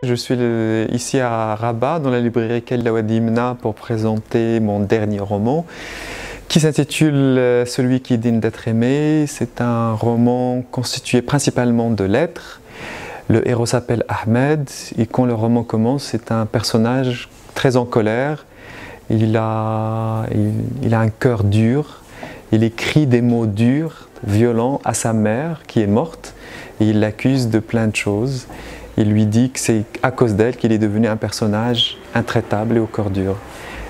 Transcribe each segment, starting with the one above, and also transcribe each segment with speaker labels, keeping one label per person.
Speaker 1: Je suis ici à Rabat, dans la librairie Khalil Awadi Imna, pour présenter mon dernier roman qui s'intitule Celui qui est digne d'être aimé. C'est un roman constitué principalement de lettres. Le héros s'appelle Ahmed et quand le roman commence, c'est un personnage très en colère. Il a un cœur dur, il écrit des mots durs, violents à sa mère qui est morte et il l'accuse de plein de choses. Il lui dit que c'est à cause d'elle qu'il est devenu un personnage intraitable et au cœur dur.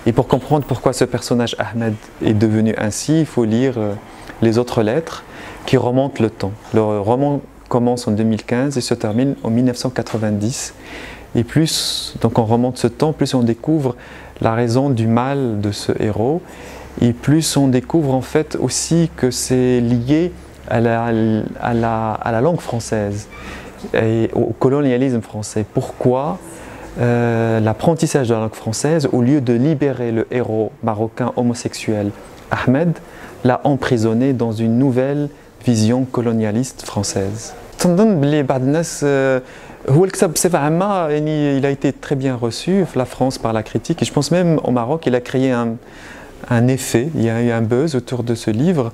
Speaker 1: Et pour comprendre pourquoi ce personnage Ahmed est devenu ainsi, il faut lire les autres lettres qui remontent le temps. Le roman commence en 2015 et se termine en 1990. Et plus donc on remonte ce temps, plus on découvre la raison du mal de ce héros. Et plus on découvre en fait aussi que c'est lié à la langue française et au colonialisme français. Pourquoi l'apprentissage de la langue française, au lieu de libérer le héros marocain homosexuel Ahmed, l'a emprisonné dans une nouvelle vision colonialiste française. Il a été très bien reçu, la France, par la critique, et je pense même au Maroc, il a créé un effet, il y a eu un buzz autour de ce livre.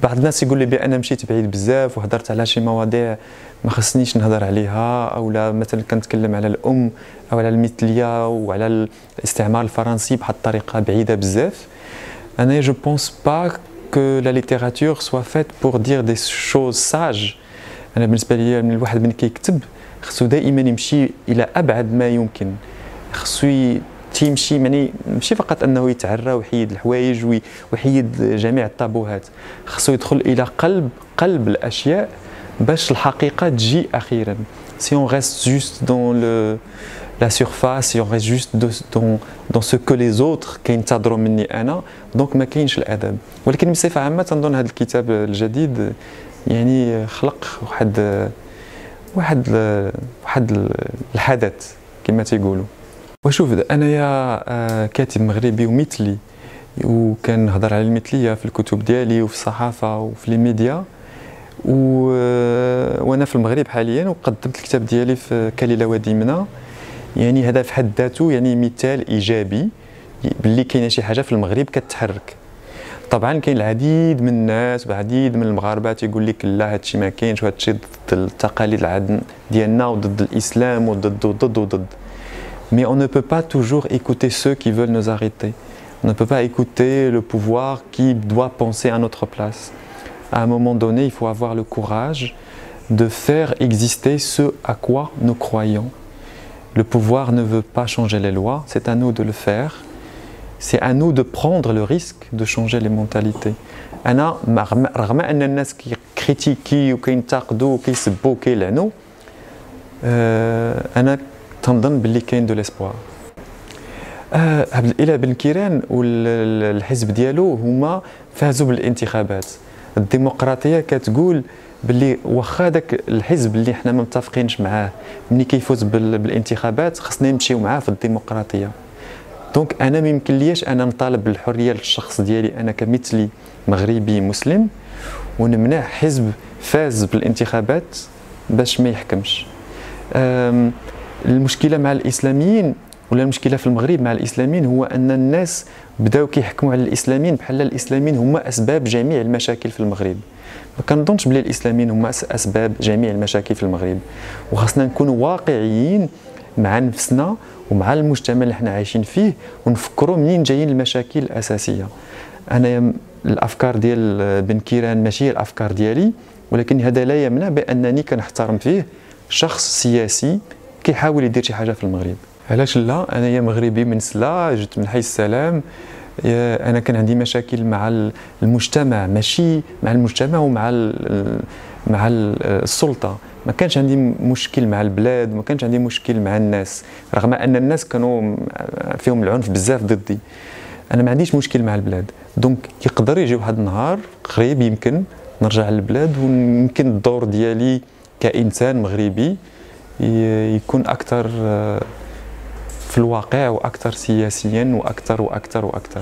Speaker 1: بعض الناس يقول لي بأنا مشيت بعيد بزاف وهضرت على شي مواضيع ما خصنيش نهضر عليها، أو لا مثلا كنتكلم على الأم أو على المثلية وعلى الاستعمار الفرنسي بواحد الطريقة بعيدة بزاف. أنا je pense pas que la littérature soit faite pour dire des choses sages. أنا بالنسبة لي من الواحد من كيكتب خصو دائما يمشي إلى أبعد ما يمكن. خصو تيمشي ماشي فقط انه يتعرى ويحيد الحوايج ويحيد جميع الطابوهات، خصو يدخل الى قلب الاشياء باش الحقيقه تجي اخيرا. Si on reste juste dans la surface, si on reste juste dans ce que les autres كينتظروا مني انا، دونك ما كاينش الادب. ولكن بصفه عامه تنظن هذا الكتاب الجديد يعني خلق واحد الحدث كما تيقولوا. وشوف انايا كاتب مغربي ومثلي، وكنهضر على المثليه في الكتب ديالي وفي الصحافه وفي لي ميديا، وانا في المغرب حاليا وقدمت الكتاب ديالي في كليله وادي منى. يعني هذا في حد ذاته يعني مثال ايجابي باللي كاينه شي حاجه في المغرب كتحرك. طبعا كاين العديد من الناس والعديد من المغاربه تيقول لك لا هادشي ما كاينش وهادشي ضد التقاليد ديالنا وضد الاسلام وضد. Mais on ne peut pas toujours écouter ceux qui veulent nous arrêter. On ne peut pas écouter le pouvoir qui doit penser à notre place. À un moment donné, il faut avoir le courage de faire exister ce à quoi nous croyons. Le pouvoir ne veut pas changer les lois, c'est à nous de le faire. C'est à nous de prendre le risque de changer les mentalités. أنا رغم أن الناس كيكريتيكي وكينتقدوا وكيسبوا وكيلعنوا، أنا تنظن باللي كاين دو ليسبوار. عبد الاله بن كيران والحزب ديالو هما فازوا بالانتخابات. الديمقراطيه كتقول باللي واخا داك الحزب اللي حنا ما متفقينش معاه ملي كيفوز بالانتخابات خصنا نمشيو معاه في الديمقراطيه. دونك انا ما يمكنلياش انا نطالب بالحريه للشخص ديالي انا كمثلي مغربي مسلم ونمنع حزب فاز بالانتخابات باش ما يحكمش. المشكلة مع الإسلاميين ولا المشكلة في المغرب مع الإسلاميين هو أن الناس بداو كيحكموا على الإسلاميين بحال الإسلاميين هما أسباب جميع المشاكل في المغرب. ما كنظنش بلي الإسلاميين هما أسباب جميع المشاكل في المغرب، وخاصنا نكونوا واقعيين مع نفسنا ومع المجتمع اللي حنا عايشين فيه ونفكروا منين جايين المشاكل الأساسية. أنا الأفكار ديال بن كيران ماشي هي الأفكار ديالي، ولكن هذا لا يمنع بأنني كنحترم فيه شخص سياسي كيحاول يدير شي حاجه في المغرب. علاش لا؟ انايا مغربي من سلا، جيت من حي السلام. انا كان عندي مشاكل مع المجتمع، ماشي مع المجتمع مع السلطه. ما كانش عندي مشكل مع البلاد، ما كانش عندي مشكل مع الناس، رغم ان الناس كانوا فيهم العنف بزاف ضدي. انا ما عنديش مشكل مع البلاد. دونك يقدر يجي واحد النهار قريب يمكن نرجع للبلاد، ويمكن الدور ديالي كإنسان مغربي يكون أكثر في الواقع وأكثر سياسيا وأكثر وأكثر وأكثر.